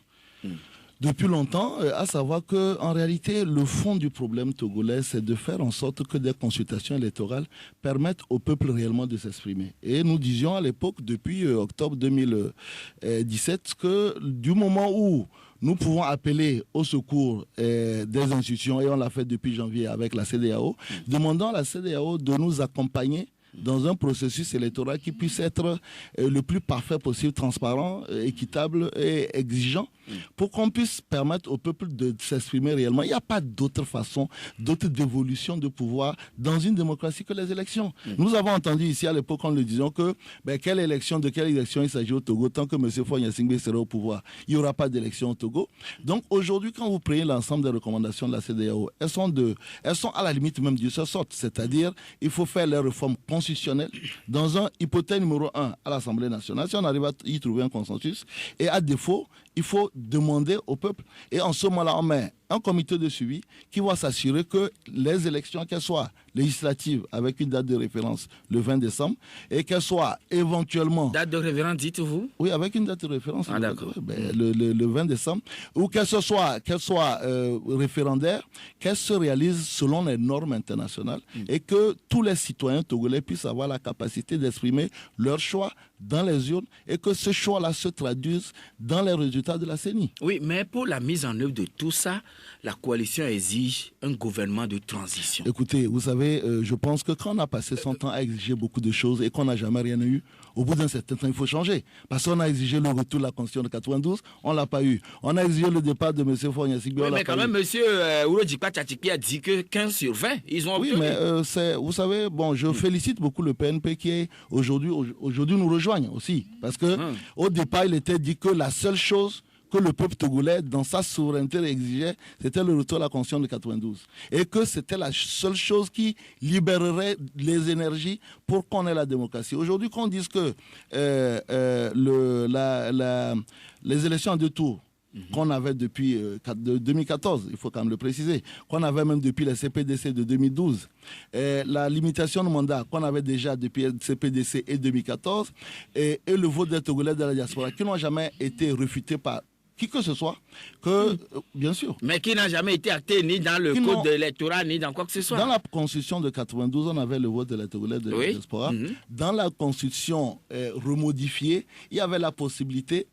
depuis longtemps, à savoir qu'en réalité, le fond du problème togolais, c'est de faire en sorte que des consultations électorales permettent au peuple réellement de s'exprimer. Et nous disions à l'époque, depuis octobre 2017, que du moment où nous pouvons appeler au secours des institutions, et on l'a fait depuis janvier avec la CEDEAO, demandant à la CEDEAO de nous accompagner dans un processus électoral qui puisse être le plus parfait possible, transparent, équitable et exigeant, pour qu'on puisse permettre au peuple de s'exprimer réellement. Il n'y a pas d'autre façon, d'autre dévolution de pouvoir dans une démocratie que les élections. Nous avons entendu ici à l'époque, en le disant que de quelle élection il s'agit au Togo, tant que M. Faure Gnassingbé sera au pouvoir, il n'y aura pas d'élection au Togo. Donc aujourd'hui, quand vous prenez l'ensemble des recommandations de la CEDEAO, elles sont à la limite même de ce sort, c'est-à-dire il faut faire les réformes constitutionnelles dans un hypothèse numéro 1 à l'Assemblée nationale, si on arrive à y trouver un consensus, et à défaut, il faut demander au peuple. Et en ce moment-là, on met un comité de suivi qui va s'assurer que les élections, qu'elles soient législatives avec une date de référence le 20 décembre et qu'elles soient éventuellement... Date de référence, dites-vous? Oui, avec une date de référence d'accord. le 20 décembre, ou qu'elles soient référendaires, qu'elles se réalisent selon les normes internationales et que tous les citoyens togolais puissent avoir la capacité d'exprimer leur choix dans les urnes et que ce choix-là se traduise dans les résultats de la CENI. Oui, mais pour la mise en œuvre de tout ça, la coalition exige un gouvernement de transition. Écoutez, vous savez, je pense que quand on a passé son temps à exiger beaucoup de choses et qu'on n'a jamais rien eu, au bout d'un certain temps, il faut changer. Parce qu'on a exigé le retour de la Constitution de 92, on ne l'a pas eu. On a exigé le départ de M. Faure Gnassingbé, mais quand même, M. Ourodjikpa Tchatchiki a dit que 15 sur 20, ils ont obtenu. Oui, mais vous savez, bon, je félicite beaucoup le PNP qui est aujourd'hui nous rejoignent aussi. Parce que au départ, il était dit que la seule chose que le peuple togolais, dans sa souveraineté, exigeait, c'était le retour à la Constitution de 92. Et que c'était la seule chose qui libérerait les énergies pour qu'on ait la démocratie. Aujourd'hui, qu'on dise que les élections en 2 tours, qu'on avait depuis 2014, il faut quand même le préciser, qu'on avait même depuis la CPDC de 2012, la limitation de mandat qu'on avait déjà depuis la CPDC et 2014, et le vote des Togolais de la diaspora, qui n'ont jamais été refutés par qui que ce soit, bien sûr. Mais qui n'a jamais été acté ni dans le code électoral, ni dans quoi que ce soit. Dans la Constitution de 92, on avait le vote de la Togolais de la diaspora. Dans la Constitution remodifiée, il y avait la possibilité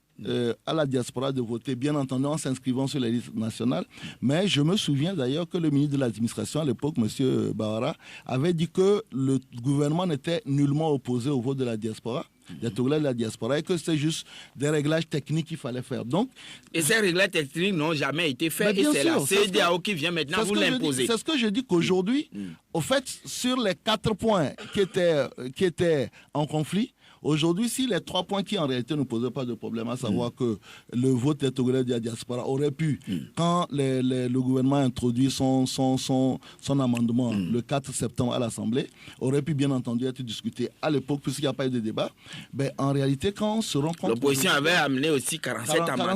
à la diaspora de voter, bien entendu en s'inscrivant sur les listes nationales. Mais je me souviens d'ailleurs que le ministre de l'administration à l'époque, M. Bahara, avait dit que le gouvernement n'était nullement opposé au vote de la diaspora, des Togolais de la diaspora, et que c'était juste des réglages techniques qu'il fallait faire. Donc, et ces réglages techniques n'ont jamais été faits, et c'est la CEDEAO qui vient maintenant vous l'imposer. C'est ce que je dis qu'aujourd'hui, au fait, sur les 4 points qui étaient en conflit, aujourd'hui, si les 3 points qui en réalité ne posaient pas de problème, à savoir que le vote des Togolais de la diaspora aurait pu, quand le gouvernement a introduit son amendement le 4 septembre à l'Assemblée, aurait pu bien entendu être discuté à l'époque, puisqu'il n'y a pas eu de débat. Ben, en réalité, quand on se rend compte... L'opposition avait amené aussi 47 amendements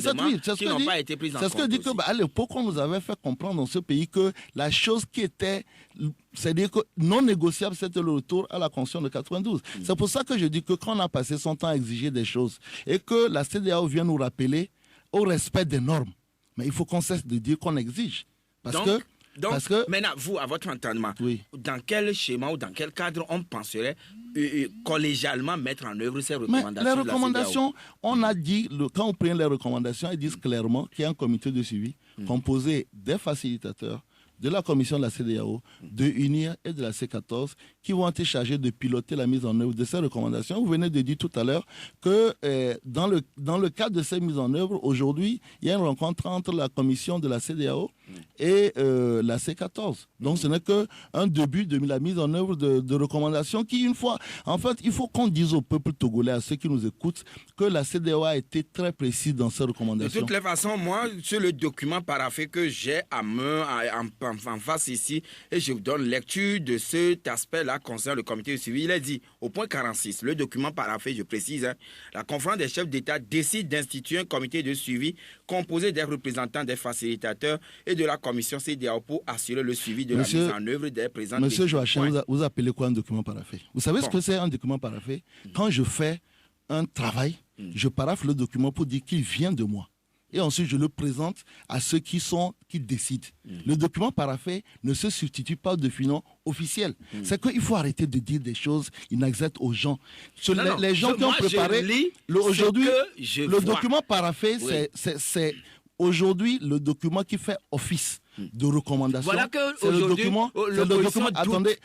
qui n'ont pas été pris en compte. C'est ce que je dis qu'à l'époque, on nous avait fait comprendre dans ce pays que la chose qui était... C'est-à-dire que non négociable, c'était le retour à la Constitution de 92. C'est pour ça que je dis que quand on a passé son temps à exiger des choses et que la CEDEAO vient nous rappeler au respect des normes, mais il faut qu'on cesse de dire qu'on exige. Parce que maintenant, vous, à votre entendement, dans quel schéma ou dans quel cadre on penserait collégialement mettre en œuvre ces recommandations? Mais les recommandations, on a dit, quand on prend les recommandations, elles disent clairement qu'il y a un comité de suivi composé des facilitateurs, de la commission de la CEDEAO, de UNIR et de la C14 qui vont être chargés de piloter la mise en œuvre de ces recommandations. Vous venez de dire tout à l'heure que dans le cadre de ces mises en œuvre, aujourd'hui, il y a une rencontre entre la commission de la CEDEAO et la C14. Donc ce n'est qu'un début de la mise en œuvre de recommandations qui, une fois, en fait, il faut qu'on dise au peuple togolais, à ceux qui nous écoutent, que la CEDEAO a été très précise dans ses recommandations. De toutes les façons, moi, sur le document paraphé que j'ai à main, en face ici, et je vous donne lecture de cet aspect-là concernant le comité de suivi. Il est dit, au point 46, le document paraphé, je précise, la conférence des chefs d'État décide d'instituer un comité de suivi composé des représentants des facilitateurs et de la commission CEDEAO pour assurer le suivi de la mise en œuvre des présents. Monsieur Joachim, vous appelez quoi un document paraphé? Vous savez ce que c'est un document paraphé? Quand je fais un travail, je paraphe le document pour dire qu'il vient de moi. Et ensuite, je le présente à ceux qui décident. Le document paraphé ne se substitue pas au document officiel. C'est qu'il faut arrêter de dire des choses inexactes aux gens. Les gens qui ont préparé... Aujourd'hui, le document paraphé, c'est aujourd'hui le document qui fait office de recommandation. Voilà que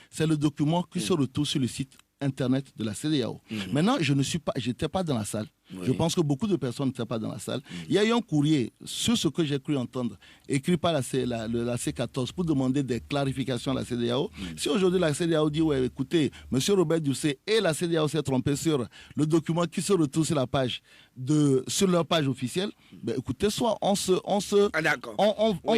c'est le document qui se retrouve sur le site Internet de la CEDEAO. Maintenant, je n'étais pas dans la salle. Je pense que beaucoup de personnes n'étaient pas dans la salle. Il y a eu un courrier sur ce que j'ai cru entendre, écrit par la C14 pour demander des clarifications à la CEDEAO. Si aujourd'hui la CEDEAO dit, ouais, écoutez, M. Robert Doucet et la CEDEAO s'est trompé sur le document qui se retrouve sur la page sur leur page officielle, ben, écoutez, soit on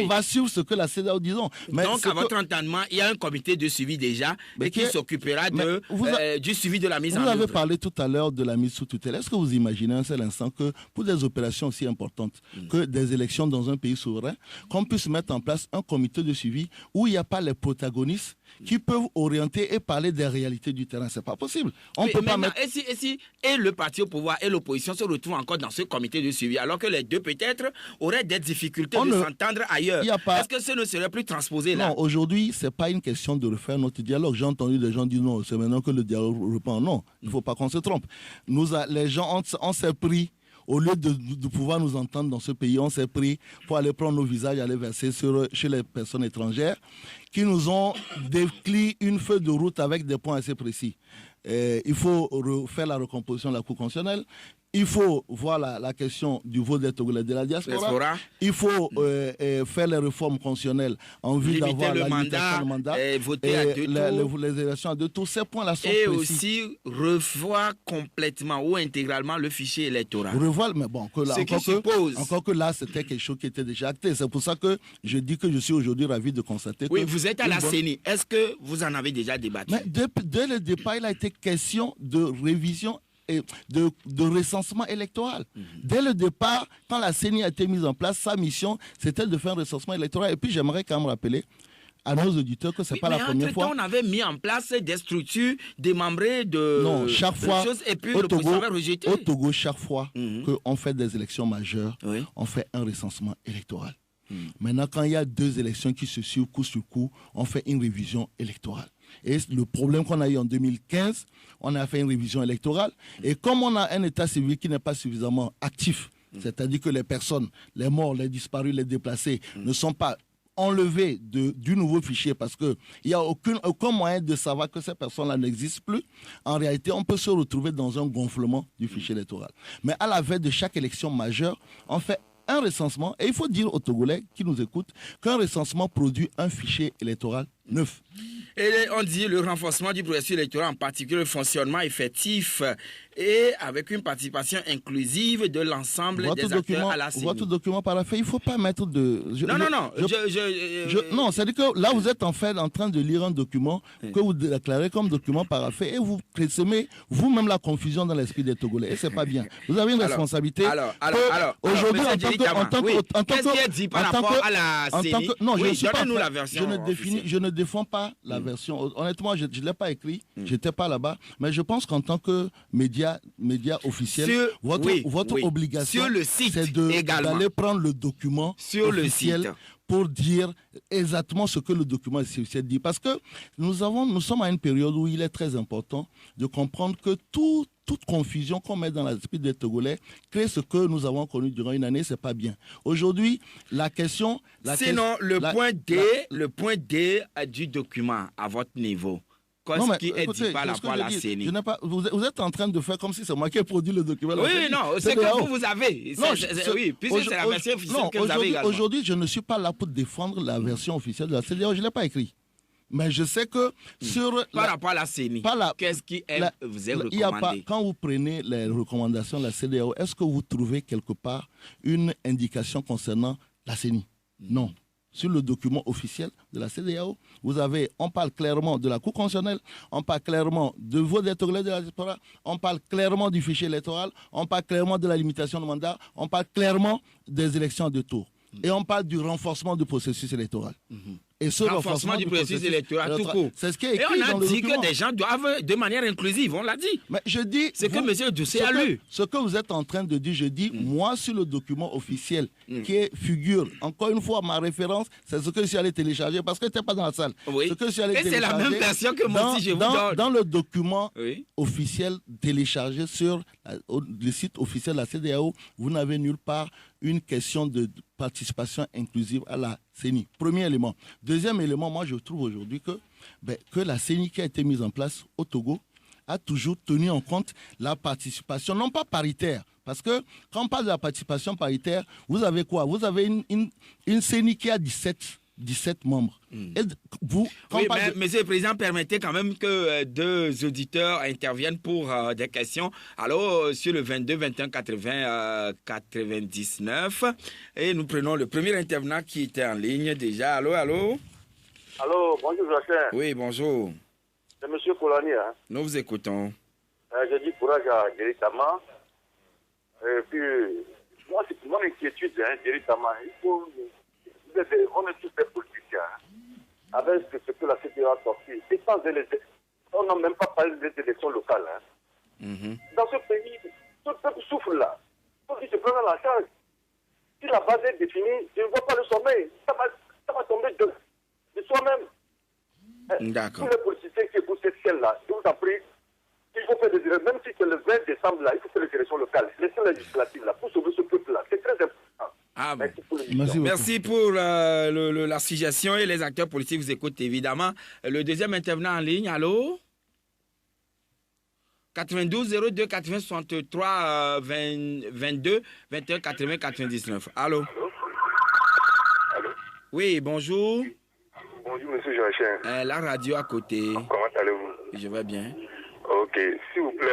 va suivre ce que la CEDEAO dit. Mais donc, à votre entendement, il y a un comité de suivi déjà qui s'occupera du suivi de la mise en œuvre. Vous avez parlé tout à l'heure de la mise sous tutelle. Est-ce que vous imaginez un seul instant que pour des opérations aussi importantes que des élections dans un pays souverain, qu'on puisse mettre en place un comité de suivi où il n'y a pas les protagonistes qui peuvent orienter et parler des réalités du terrain? C'est pas possible. On peut pas mettre... Et le parti au pouvoir et l'opposition se retrouvent encore dans ce comité de suivi, alors que les deux peut-être auraient des difficultés s'entendre ailleurs. Est-ce que ce ne serait plus transposé là? Non, aujourd'hui, c'est pas une question de refaire notre dialogue. J'ai entendu des gens dire non, c'est maintenant que le dialogue reprend. Non, il ne faut pas qu'on se trompe. Les gens, on s'est pris, au lieu de pouvoir nous entendre dans ce pays, on s'est pris pour aller prendre nos visages, aller verser chez les personnes étrangères qui nous ont décrit une feuille de route avec des points assez précis. Il faut faire la recomposition de la Cour constitutionnelle. Il faut voir la question du vote des Togolais de la diaspora. Il faut faire les réformes constitutionnelles en vue d'avoir la limitation du mandat. Et voter à deux tours. Les élections à deux tours. Ces points-là sont précis. Et aussi revoir complètement ou intégralement le fichier électoral. Revoir, mais bon, encore que là, c'était quelque chose qui était déjà acté. C'est pour ça que je dis que je suis aujourd'hui ravi de constater que... Oui, vous êtes à la CENI. Est-ce que vous en avez déjà débattu? Mais dès le départ, il a été question de révision et de recensement électoral. Dès le départ, quand la CENI a été mise en place, sa mission, c'était de faire un recensement électoral. Et puis, j'aimerais quand même rappeler à nos auditeurs que ce n'est pas la première fois. On avait mis en place des structures démembrées de choses et puis l'opposition avait rejeté. Au Togo, chaque fois qu'on fait des élections majeures, on fait un recensement électoral. Maintenant, quand il y a deux élections qui se suivent coup sur coup, on fait une révision électorale. Et le problème qu'on a eu en 2015, on a fait une révision électorale. Et comme on a un état civil qui n'est pas suffisamment actif, c'est-à-dire que les personnes, les morts, les disparus, les déplacés ne sont pas enlevés du nouveau fichier parce qu'il n'y a aucun moyen de savoir que ces personnes-là n'existent plus, en réalité, on peut se retrouver dans un gonflement du fichier électoral. Mais à la veille de chaque élection majeure, on fait un recensement, et il faut dire aux Togolais qui nous écoutent qu'un recensement produit un fichier électoral neuf. Et on dit le renforcement du processus électoral, en particulier le fonctionnement effectif et avec une participation inclusive de l'ensemble des acteurs à la CENI. Votre document paraphé, il ne faut pas mettre de... Non, c'est-à-dire que là, vous êtes en fait en train de lire un document que vous déclarez comme document paraphé et vous semez vous-même la confusion dans l'esprit des Togolais. Et ce n'est pas bien. Vous avez une responsabilité. Aujourd'hui, en tant que... Qu'est-ce qui est dit par rapport à la CENI? Non, je ne suis pas... la version je ne défends pas la version. Honnêtement, je ne l'ai pas écrit. Je n'étais pas là-bas. Mais je pense qu'en tant que média officiel, votre obligation, c'est d'aller prendre le document officiel pour dire exactement ce que le document officiel dit. Parce que nous sommes à une période où il est très important de comprendre que toute confusion qu'on met dans l'esprit des Togolais crée ce que nous avons connu durant une année, c'est pas bien. Aujourd'hui, le point D du document à votre niveau. Qu'est-ce qui est dit par rapport à la CENI? Vous êtes en train de faire comme si c'est moi qui ai produit le document. Oui, non, c'est que vous avez. Oui, puisque c'est la version officielle que vous avez également. Aujourd'hui, je ne suis pas là pour défendre la version officielle de la CEDEAO, je ne l'ai pas écrit. Mais je sais que par rapport à la CENI, qu'est-ce qui vous est recommandé? Quand vous prenez les recommandations de la CEDEAO, est-ce que vous trouvez quelque part une indication concernant la CENI? Non. Sur le document officiel de la CEDEAO, on parle clairement de la Cour constitutionnelle, on parle clairement de vote des Togolais de la diaspora, on parle clairement du fichier électoral, on parle clairement de la limitation de mandat, on parle clairement des élections à deux tours. Et on parle du renforcement du processus électoral. Et ce renforcement du processus électoral tout court. C'est ce qui est écrit et on dans le a dit document. que des gens doivent, de manière inclusive, on l'a dit. Mais je dis... C'est que M. Doucet a lu. Ce que vous êtes en train de dire, je dis, moi, sur le document officiel qui figure, encore une fois, ma référence, c'est ce que je suis allé télécharger, parce que tu n'es pas dans la salle. Oui. Ce que je suis allé télécharger, c'est la même version que moi aussi, je vous donne. Dans le document officiel téléchargé sur le site officiel de la CEDEAO, vous n'avez nulle part une question de participation inclusive à la CENI. Premier élément. Deuxième élément, moi je trouve aujourd'hui que la CENI qui a été mise en place au Togo a toujours tenu en compte la participation, non pas paritaire, parce que quand on parle de la participation paritaire, vous avez quoi? Vous avez une CENI qui a 17 membres. Et vous, Monsieur le Président, permettez quand même que deux auditeurs interviennent pour des questions. Alors, sur le 22 21 80 99, et nous prenons le premier intervenant qui était en ligne déjà. Allô? Allô, bonjour Joachim. Oui, bonjour. C'est Monsieur Kolani. Hein? Nous vous écoutons. Je dis courage à Jerry Tama. Et puis, moi, c'est mon inquiétude, Jerry Tama. On est tous des politiciens. Avec ce que la CEDEAO a sorti. On n'a même pas parlé des élections locales. Dans ce pays, tout le peuple souffre là. Il faut qu'il se prenne en charge. Si la base est définie, je ne vois pas le sommet. Ça va tomber de soi-même. D'accord. Tous les politiciens qui écoutent cette chaîne-là, je vous en prie, il faut faire des élections. Même si c'est le 20 décembre, là, il faut faire les élections locales. Les élections législatives, là, pour sauver ce peuple-là. C'est très important. Ah bon. Merci pour la suggestion et les acteurs politiques vous écoutent évidemment. Le deuxième intervenant en ligne, allô? 92 02 80 63 22 21 80 99. Allô? Allô? Oui, bonjour. Bonjour, monsieur Joachim. La radio à côté. Comment allez-vous? Je vais bien. Ok, s'il vous plaît.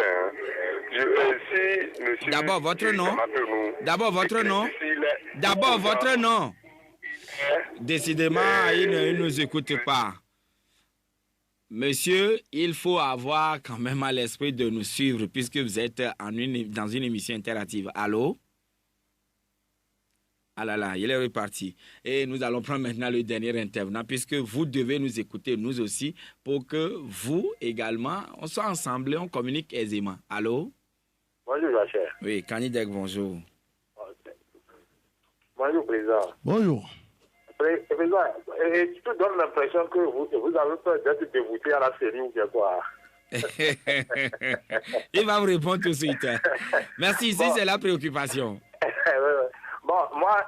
Si monsieur... D'abord, votre nom. D'abord, votre nom. D'abord, votre nom. Décidément, il ne nous écoute pas. Monsieur, il faut avoir quand même à l'esprit de nous suivre puisque vous êtes dans une émission interactive. Allô? Ah là là, il est reparti. Et nous allons prendre maintenant le dernier intervenant puisque vous devez nous écouter, nous aussi, pour que vous également, on soit ensemble et on communique aisément. Allô? Bonjour, Joachim. Oui, Kanidek, bonjour. Bonjour, Président. Bonjour. Président, tu te donnes l'impression que vous avez peur d'être dégoûté à la série ou bien quoi? Il va vous répondre tout de suite. Merci, bon. C'est la préoccupation. Bon, moi,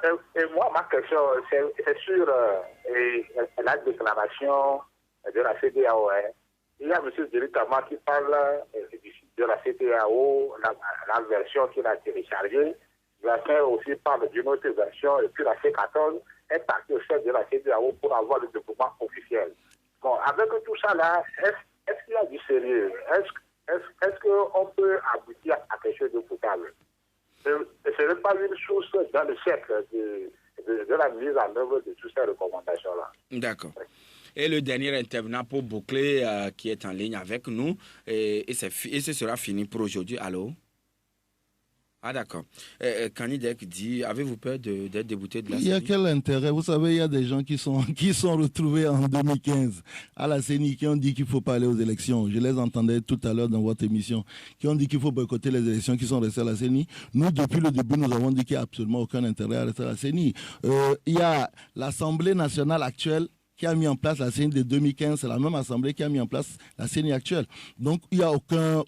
ma question, c'est sur la déclaration de la CEDEAO. Il y a M. Jerry Tama qui parle de la CEDEAO, la version qu'il a téléchargée. Joachim aussi parle d'une autre version, et puis la C14 est partie au chef de la CEDEAO pour avoir le document officiel. Bon, avec tout ça là, est-ce qu'il y a du sérieux? Est-ce qu'on peut aboutir à quelque chose de potable? Ce n'est pas une source dans le cercle de la mise en œuvre de toutes ces recommandations-là. D'accord. Et le dernier intervenant pour boucler qui est en ligne avec nous, et ce sera fini pour aujourd'hui. Allô? Ah d'accord. Kanidek dit, avez-vous peur d'être débouté de la CENI? Il y a quel intérêt? Vous savez, il y a des gens qui sont retrouvés en 2015 à la CENI qui ont dit qu'il ne faut pas aller aux élections. Je les entendais tout à l'heure dans votre émission, qui ont dit qu'il faut boycotter les élections, qui sont restés à la CENI. Nous, depuis le début, nous avons dit qu'il n'y a absolument aucun intérêt à rester à la CENI. Il y a l'Assemblée nationale actuelle qui a mis en place la CENI de 2015. C'est la même Assemblée qui a mis en place la CENI actuelle. Donc, il n'y a aucun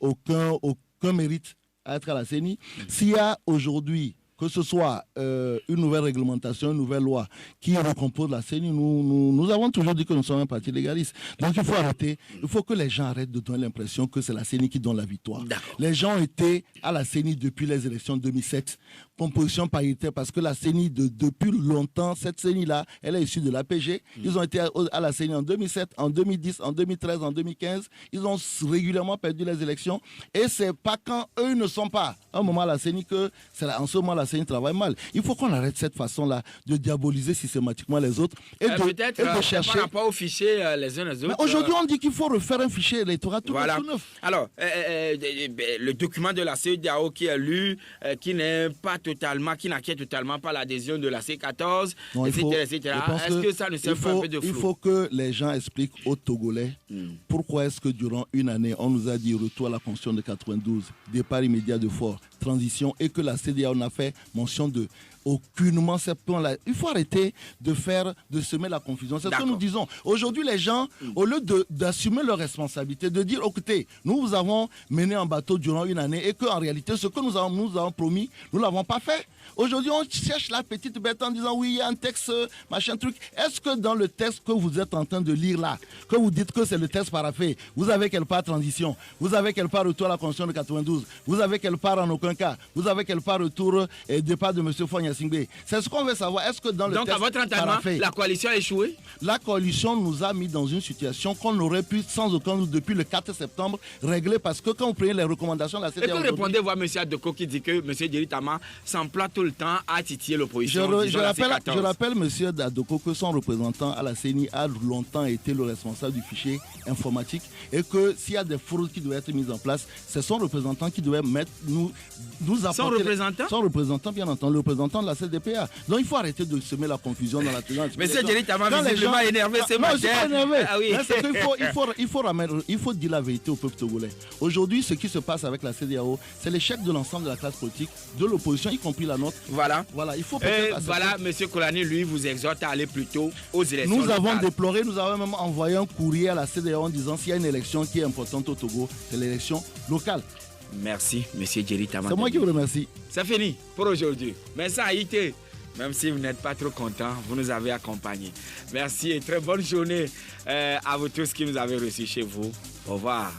mérite à être à la CENI. S'il y a aujourd'hui, que ce soit une nouvelle réglementation, une nouvelle loi qui recompose la CENI, nous avons toujours dit que nous sommes un parti légaliste. Donc il faut arrêter, il faut que les gens arrêtent de donner l'impression que c'est la CENI qui donne la victoire. Les gens ont été à la CENI depuis les élections de 2007, composition paritaire, parce que la CENI, depuis longtemps, cette CENI-là, elle est issue de l'APG. Ils ont été à la CENI en 2007, en 2010, en 2013, en 2015. Ils ont régulièrement perdu les élections. Et c'est pas quand eux ne sont pas à un moment à la CENI que c'est en ce moment la CENI travaille mal. Il faut qu'on arrête cette façon-là de diaboliser systématiquement les autres et de chercher. Par rapport au fichier les uns les autres. Aujourd'hui, on dit qu'il faut refaire un fichier électoral tout neuf. Alors, le document de la CEDEAO qui est lu, qui n'inquiète totalement pas l'adhésion de la C14, etc. Est-ce que ça ne sert pas un peu de flou? Il faut que les gens expliquent aux Togolais pourquoi est-ce que durant une année, on nous a dit retour à la Constitution de 92, départ immédiat de Fort, transition, et que la CEDEAO n'a fait mention de aucunement ces points-là. Il faut arrêter de semer la confusion. C'est ce que nous disons. Aujourd'hui, les gens, au lieu d'assumer leurs responsabilités, de dire, écoutez, nous vous avons mené en bateau durant une année et qu'en réalité, ce que nous avons promis, nous ne l'avons pas fait. Aujourd'hui, on cherche la petite bête en disant, oui, il y a un texte, machin truc. Est-ce que dans le texte que vous êtes en train de lire là, que vous dites que c'est le texte paraphé, vous avez quelque part transition, vous avez quelque part retour à la Constitution de 92, vous avez quelque part en aucun cas, vous avez quelque part retour et départ de M. Fogna Singbe. C'est ce qu'on veut savoir. Est-ce que dans le texte à votre entendement, la coalition a échoué? La coalition nous a mis dans une situation qu'on aurait pu, sans aucun doute, depuis le 4 septembre, régler, parce que quand vous prenez les recommandations de la CEDEAO... Et que répondez-vous à M. Adoko qui dit que M. Diritama s'emploie tout le temps à titiller l'opposition? Je rappelle M. Adoko que son représentant à la CENI a longtemps été le responsable du fichier informatique et que s'il y a des fraudes qui doivent être mises en place, c'est son représentant qui devait nous apporter... Son représentant? Son représentant, bien entendu, le représentant de la CDPA. Donc il faut arrêter de semer la confusion dans la télé. Mais c'est Diritama visiblement énervé ce matin. Non, je suis pas énervé. Ah oui. Il faut dire la vérité au peuple togolais. Aujourd'hui, ce qui se passe avec la CEDEAO, c'est l'échec de l'ensemble de la classe politique, de l'opposition, y compris la nôtre. Voilà. Il faut voilà, M. Kolani, lui, vous exhorte à aller plutôt aux élections. Nous avons déploré, nous avons même envoyé un courrier à la CEDEAO en disant s'il y a une élection qui est importante au Togo, c'est l'élection locale. Merci, M. Diritama. C'est moi qui vous remercie. C'est fini pour aujourd'hui. Mais ça a été. Même si vous n'êtes pas trop content, vous nous avez accompagnés. Merci et très bonne journée à vous tous qui nous avez reçus chez vous. Au revoir.